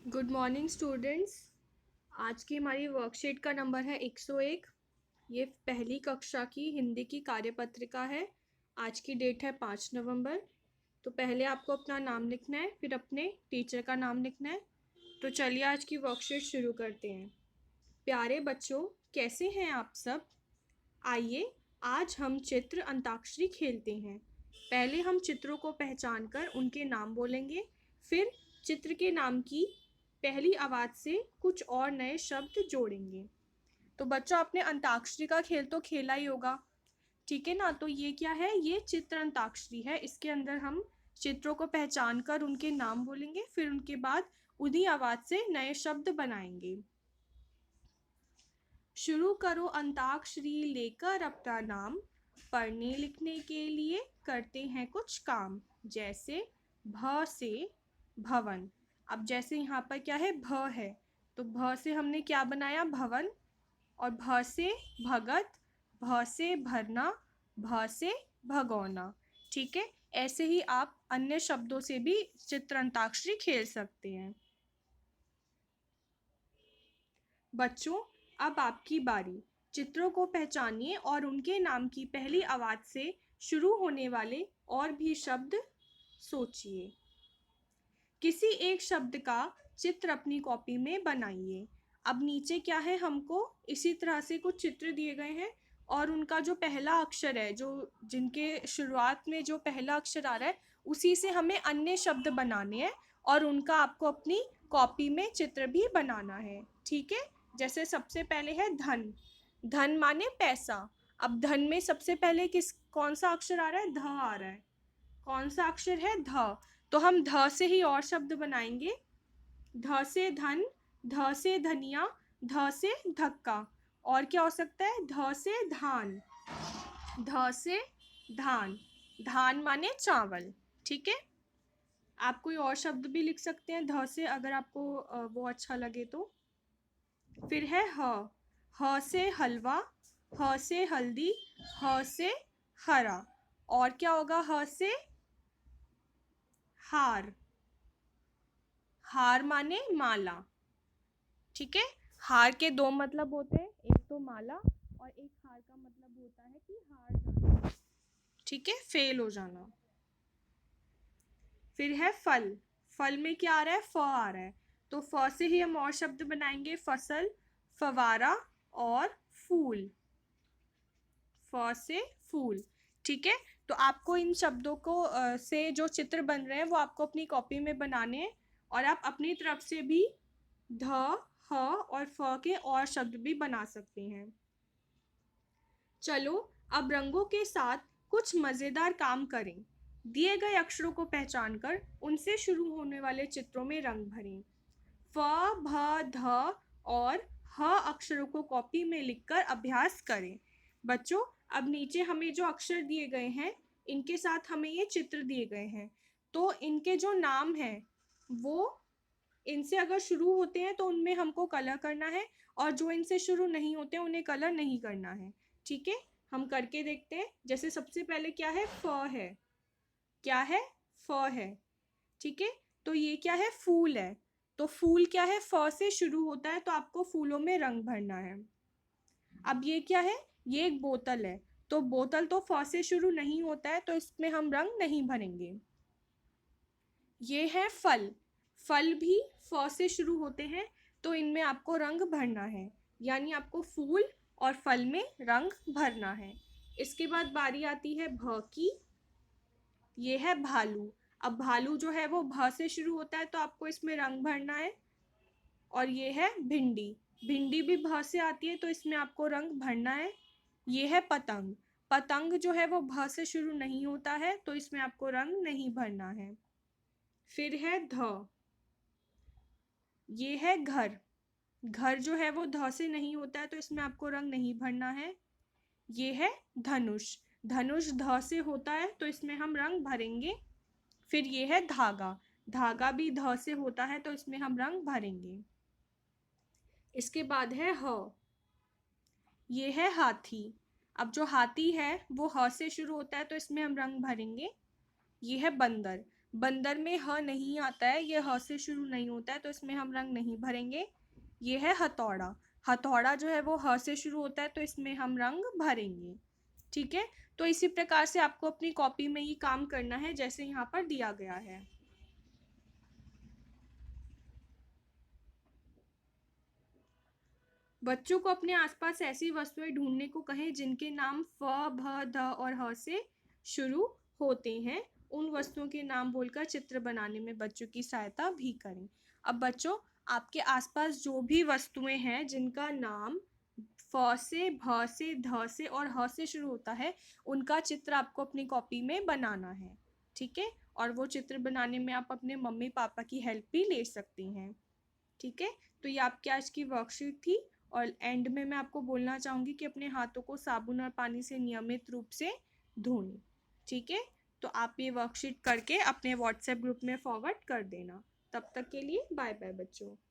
Good morning students. आज की हमारी वर्कशीट का नंबर है 101। ये पहली कक्षा की हिंदी की कार्यपत्रिका है। आज की डेट है 5 नवंबर। तो पहले आपको अपना नाम लिखना है, फिर अपने टीचर का नाम लिखना है। तो चलिए आज की वर्कशीट शुरू करते हैं। प्यारे बच्चों, कैसे हैं आप सब? आइए आज हम चित्र अंताक्षरी खेलते हैं। पहले हम चित्रों को पहचान कर उनके नाम बोलेंगे, फिर चित्र के नाम की पहली आवाज़ से कुछ और नए शब्द जोड़ेंगे। तो बच्चों, आपने अंताक्षरी का खेल तो खेला ही होगा, ठीक है ना? तो ये क्या है? ये चित्र अंताक्षरी है। इसके अंदर हम चित्रों को पहचान कर उनके नाम बोलेंगे, फिर उनके बाद उन्हीं आवाज़ से नए शब्द बनाएंगे। शुरू करो अंताक्षरी लेकर अपना नाम, पढ़ने लिखने के लिए करते हैं कुछ काम। जैसे भ से भवन। अब जैसे यहाँ पर क्या है? भ है, तो भ से हमने क्या बनाया? भवन। और भ से भगत, भ से भरना, भ से भगोना। ठीक है, ऐसे ही आप अन्य शब्दों से भी चित्र अंताक्षरी खेल सकते हैं। बच्चों, अब आपकी बारी। चित्रों को पहचानिए और उनके नाम की पहली आवाज़ से शुरू होने वाले और भी शब्द सोचिए। किसी एक शब्द का चित्र अपनी कॉपी में बनाइए। अब नीचे क्या है? हमको इसी तरह से कुछ चित्र दिए गए हैं और उनका जो पहला अक्षर है, जो जिनके शुरुआत में जो पहला अक्षर आ रहा है, उसी से हमें अन्य शब्द बनाने हैं और उनका आपको अपनी कॉपी में चित्र भी बनाना है। ठीक है, जैसे सबसे पहले है धन। धन माने पैसा। अब धन में सबसे पहले कौन सा अक्षर आ रहा है? ध आ रहा है। कौन सा अक्षर है? ध। तो हम ध से ही और शब्द बनाएंगे। ध से धन, ध से धनिया, ध से धक्का। और क्या हो सकता है? ध से धान। ध से धान। धान माने चावल। ठीक है, आप कोई और शब्द भी लिख सकते हैं ध से, अगर आपको वो अच्छा लगे तो। फिर है ह। ह से हलवा, ह से हल्दी, ह से हरा। और क्या होगा? ह से हार। हार माने माला। ठीक है, हार के दो मतलब होते हैं, एक तो माला और एक हार का मतलब होता है कि हार जाना। ठीक है, फेल हो जाना। फिर है फल। फल में क्या आ रहा है? फ आ रहा है, तो फ से ही हम और शब्द बनाएंगे। फसल, फवारा और फूल। फ से फूल। ठीक है, तो आपको इन शब्दों को से जो चित्र बन रहे हैं वो आपको अपनी कॉपी में बनाने हैं और आप अपनी तरफ से भी ध, ह और फ के और शब्द भी बना सकते हैं। चलो अब रंगों के साथ कुछ मज़ेदार काम करें। दिए गए अक्षरों को पहचानकर उनसे शुरू होने वाले चित्रों में रंग भरें। फ, भ, ध और ह अक्षरों को कॉपी में लिखकर अभ्यास करें। बच्चों, अब नीचे हमें जो अक्षर दिए गए हैं, इनके साथ हमें ये चित्र दिए गए हैं। तो इनके जो नाम हैं वो इनसे अगर शुरू होते हैं तो उनमें हमको कलर करना है, और जो इनसे शुरू नहीं होते हैं उन्हें कलर नहीं करना है। ठीक है, हम करके देखते हैं। जैसे सबसे पहले क्या है? फ है। क्या है? फ है। ठीक है, तो ये क्या है? फूल है। तो फूल क्या है? फ से शुरू होता है, तो आपको फूलों में रंग भरना है। अब ये क्या है? ये एक बोतल है, तो बोतल तो फ से शुरू नहीं होता है, तो इसमें हम रंग नहीं भरेंगे। ये है फल। फल भी फ से शुरू होते हैं, तो इनमें आपको रंग भरना है, यानी आपको फूल और फल में रंग भरना है। इसके बाद बारी आती है भ की। ये है भालू। अब भालू जो है वो भ से शुरू होता है, तो आपको इसमें रंग भरना है। और ये है भिंडी। भिंडी भी भ से आती है, तो इसमें आपको रंग भरना है। ये है पतंग। पतंग जो है वो भ से शुरू नहीं होता है, तो इसमें आपको रंग नहीं भरना है। फिर है ध। ये है घर। घर जो है वो ध से नहीं होता है, तो इसमें आपको रंग नहीं भरना है। ये है धनुष। धनुष ध से होता है, तो इसमें हम रंग भरेंगे। फिर ये है धागा। धागा भी ध से होता है, तो इसमें हम रंग भरेंगे। इसके बाद है ह। ये है हाथी। अब जो हाथी है वो ह से शुरू होता है, तो इसमें हम रंग भरेंगे। ये है बंदर। बंदर में ह नहीं आता है, ये ह से शुरू नहीं होता है, तो इसमें हम रंग नहीं भरेंगे। ये है हथौड़ा, हथौड़ा जो है वो ह से शुरू होता है, तो इसमें हम रंग भरेंगे। ठीक है, तो इसी प्रकार से आपको अपनी कॉपी में ये काम करना है जैसे यहाँ पर दिया गया है। बच्चों को अपने आसपास ऐसी वस्तुएं ढूंढने को कहें जिनके नाम फ, भ, ध और ह से शुरू होते हैं। उन वस्तुओं के नाम बोलकर चित्र बनाने में बच्चों की सहायता भी करें। अब बच्चों, आपके आसपास जो भी वस्तुएं हैं जिनका नाम फ से, भ से, ध से और ह से शुरू होता है, उनका चित्र आपको अपनी कॉपी में बनाना है। ठीक है, और वो चित्र बनाने में आप अपने मम्मी पापा की हेल्प भी ले सकती हैं। ठीक है, तो ये आपकी आज की वर्कशीट थी। और एंड में मैं आपको बोलना चाहूँगी कि अपने हाथों को साबुन और पानी से नियमित रूप से धोएं। ठीक है, तो आप ये वर्कशीट करके अपने व्हाट्सएप ग्रुप में फॉरवर्ड कर देना। तब तक के लिए बाय बाय बच्चों।